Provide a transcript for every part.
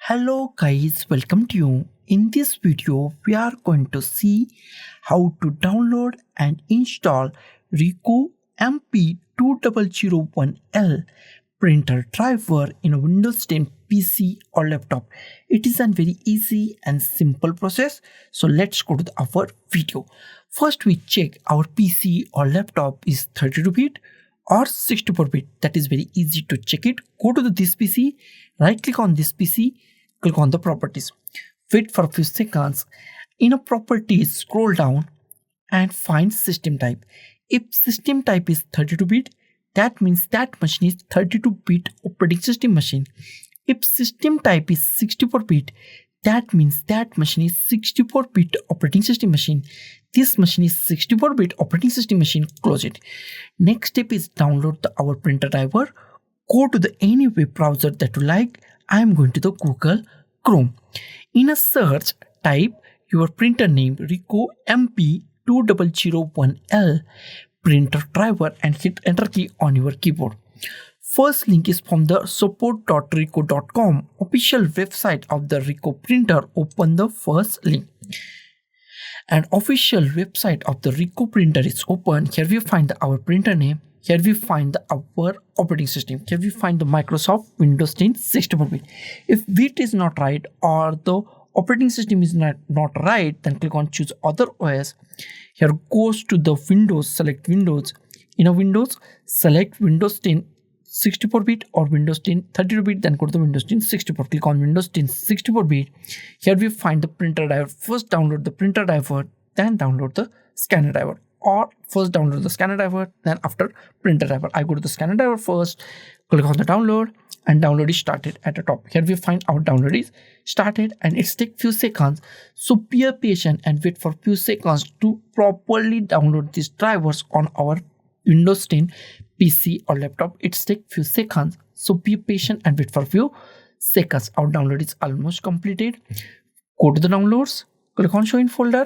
Hello guys, welcome to you. In this video, we are going to see how to download and install Ricoh MP 2001L printer driver in a Windows 10 PC or laptop. It is a very easy and simple process. So let's go to our video. First, we check our PC or laptop is 32-bit or 64-bit. That is very easy to check it. Go to this PC, right click on this PC, click on the properties, wait for a few seconds. In a properties, scroll down and find system type. If system type is 32-bit, that means that machine is 32-bit operating system machine. If system type is 64-bit, that means that machine is 64-bit operating system machine. This machine is 64-bit operating system machine. Close it. Next step is download our printer driver. Go to any web browser that you like. I am going to the Google Chrome. In a search, type your printer name Ricoh MP 2001L printer driver and hit enter key on your keyboard. First link is from the support.ricoh.com official website of the Ricoh printer. Open the first link. And official website of the Ricoh printer is open. Here we find our printer name. Here we find our operating system. Here we find the Microsoft Windows 10 64-bit. If bit is not right or the operating system is not right, then click on choose other OS. Here goes to the Windows, select Windows. In a Windows, select Windows 10 64-bit or Windows 10 32-bit, then go to the Windows 10 64. Click on Windows 10 64-bit. Here we find the printer driver. First download the printer driver, then download the scanner driver. Or first download the scanner driver, then after printer driver. I go to the scanner driver first, click on the download, and download is started at the top. Here we find our download is started and it's take few seconds. So be patient and wait for few seconds to properly download these drivers on our Windows 10 PC or laptop. It's take few seconds. So be patient and wait for few seconds. Our download is almost completed. Go to the downloads, click on show in folder,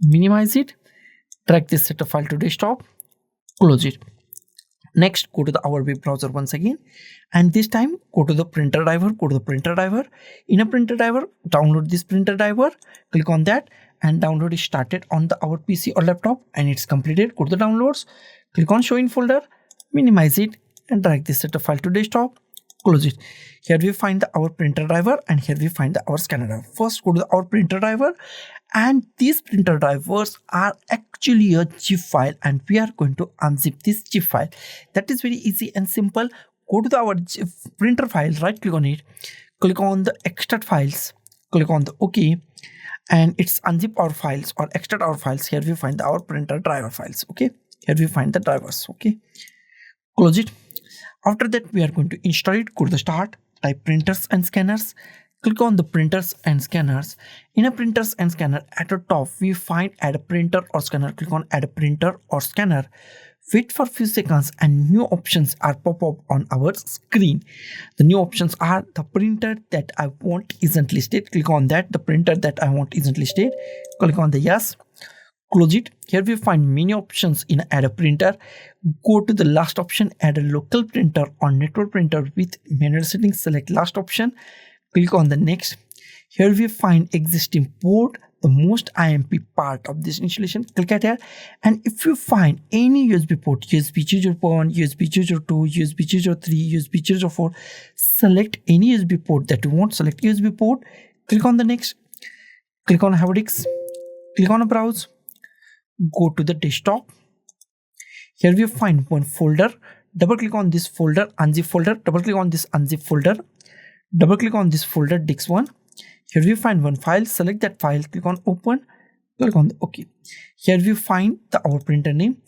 minimize it. Drag this setup file to desktop, close it. Next, go to our web browser once again, and this time go to the printer driver. Go to the printer driver. In a printer driver, download this printer driver. Click on that, and download is started on our PC or laptop, and it's completed. Go to the downloads, click on show in folder, minimize it, and drag this setup file to desktop. Close it. Here we find our printer driver and here we find our scanner driver. First go to our printer driver, and these printer drivers are actually a zip file and we are going to unzip this zip file. That is very easy and simple. Go to our printer file, right click on it, click on the extract files, click on the OK, and it's unzip our files or extract our files. Here we find our printer driver files. Okay, here we find the drivers. Okay, close it. After that, we are going to install it. Go to the start, type printers and scanners. Click on the printers and scanners. In a printers and scanner, at the top, we find add a printer or scanner. Click on add a printer or scanner. Wait for a few seconds and new options are pop up on our screen. The new options are the printer that I want isn't listed. Click on that. The printer that I want isn't listed. Click on the yes. Close it. Here we find many options in add a printer. Go to the last option, add a local printer or network printer with manual settings. Select last option. Click on the next. Here we find existing port, the most IMP part of this installation. Click at here, and if you find any USB port, USB 0.1, USB 0.2, USB 0.3, USB 0.4, select any USB port that you want. Select USB port. Click on the next. Click on hard disk. Click on browse. Go to the desktop. Here we find one folder. Double click on this folder, unzip folder. Double click on this unzip folder. Double click on this folder, disk 1. Here we find one file. Select that file. Click on open. Click on the OK. Here we find our printer name.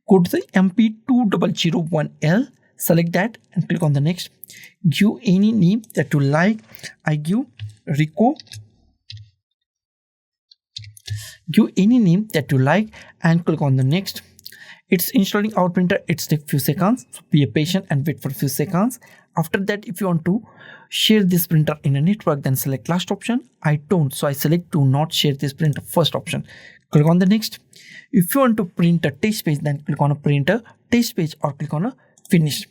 Go to the MP2001L. Select that and click on the next. Give any name that you like. I give Ricoh. Give any name that you like and click on the next. It's installing our printer. It's take few seconds. So be patient and wait for a few seconds. After that, if you want to share this printer in a network, then select last option. I don't, so I select do not share this printer, first option. Click on the next. If you want to print a test page, then click on a printer test page or click on a finish.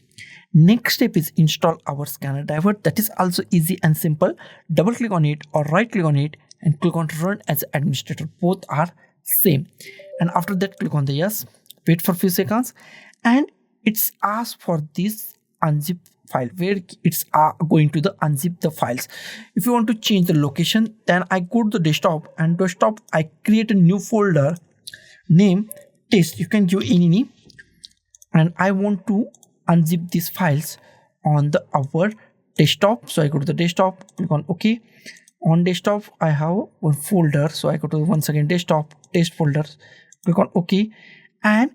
Next step is install our scanner driver. That is also easy and simple. Double click on it or right click on it and click on run as administrator. Both are same. And after that click on the yes. Wait for few seconds and it's asked for this unzip file where it's going to the unzip the files. If you want to change the location, then I go to the desktop and desktop I create a new folder name test. You can give any name and I want to unzip these files on the our desktop. So I go to the desktop, click on OK. On desktop I have one folder, so I go to once again desktop test folders, click on OK and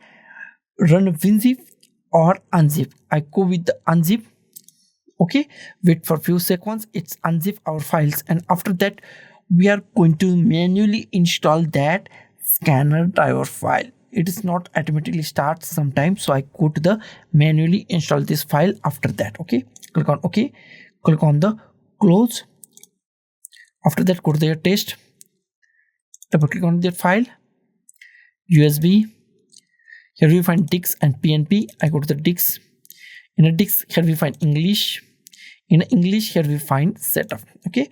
run WinZip or unzip. I go with the unzip. Okay, wait for few seconds, it's unzip our files and after that we are going to manually install that scanner driver file. It is not automatically starts sometimes, so I go to the manually install this file after that. Okay, click on OK, click on the close. After that go to the test, double click on the file, USB. Here we find DIX and PNP. I go to the DIX. In a DIX here we find English. In English here we find setup. Okay,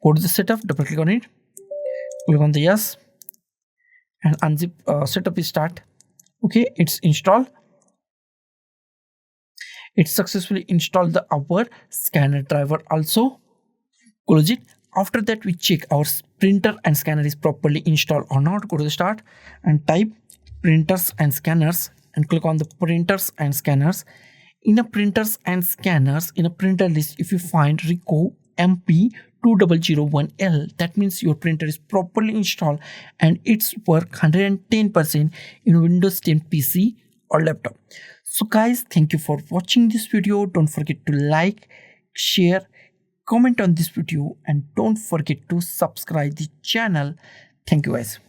go to the setup, double click on it, click on the yes and unzip. Setup is start. Okay, it's installed. It successfully installed the our scanner driver also. Close it. After that we check our printer and scanner is properly installed or not. Go to the start and type printers and scanners and click on the printers and scanners. In a printers and scanners, in a printer list, if you find Ricoh MP 2001L, that means your printer is properly installed and it's work 110% in Windows 10 PC or laptop. So guys, thank you for watching this video. Don't forget to like, share, comment on this video and don't forget to subscribe the channel. Thank you guys.